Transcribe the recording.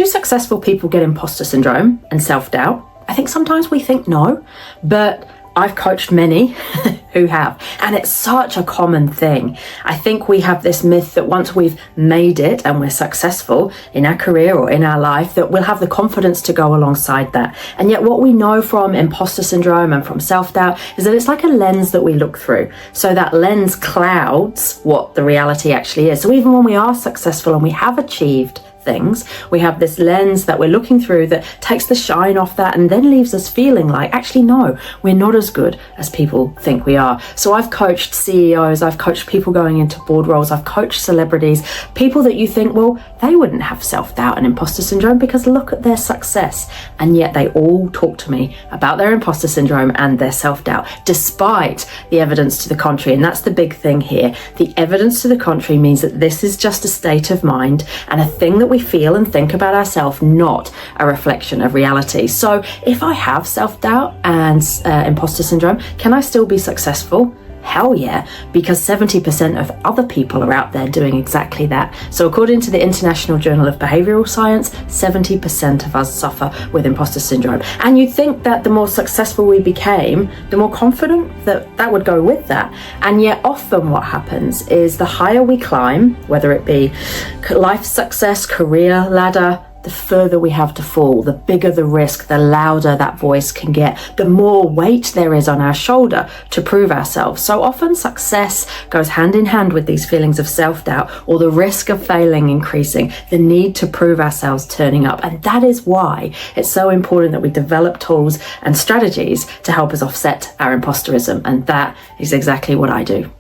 successful people get imposter syndrome and self-doubt? I think sometimes we think no, but I've coached many who have, and it's such a common thing. I think we have this myth that once we've made it and we're successful in our career or in our life, that we'll have the confidence to go alongside that. And yet what we know from imposter syndrome and from self-doubt is that it's like a lens that we look through. So that lens clouds what the reality actually is. So even when we are successful and we have achieved things, we have this lens that we're looking through that takes the shine off that and then leaves us feeling like, actually, no, we're not as good as people think we are. So I've coached CEOs, I've coached people going into board roles, I've coached celebrities, people that you think, well, they wouldn't have self-doubt and imposter syndrome because look at their success. And yet they all talk to me about their imposter syndrome and their self-doubt, despite the evidence to the contrary. And that's the big thing here. The evidence to the contrary means that this is just a state of mind and a thing that we feel and think about ourselves, not a reflection of reality. So if I have self-doubt and imposter syndrome, can I still be successful? Hell yeah, because 70% of other people are out there doing exactly that. So according to the International Journal of Behavioral Science, 70% of us suffer with imposter syndrome. And you'd think that the more successful we became, the more confident that would go with that. And yet often what happens is the higher we climb, whether it be life success, career ladder, the further we have to fall, the bigger the risk, the louder that voice can get, the more weight there is on our shoulder to prove ourselves. So often success goes hand in hand with these feelings of self-doubt, or the risk of failing increasing, the need to prove ourselves turning up. And that is why it's so important that we develop tools and strategies to help us offset our imposterism. And that is exactly what I do.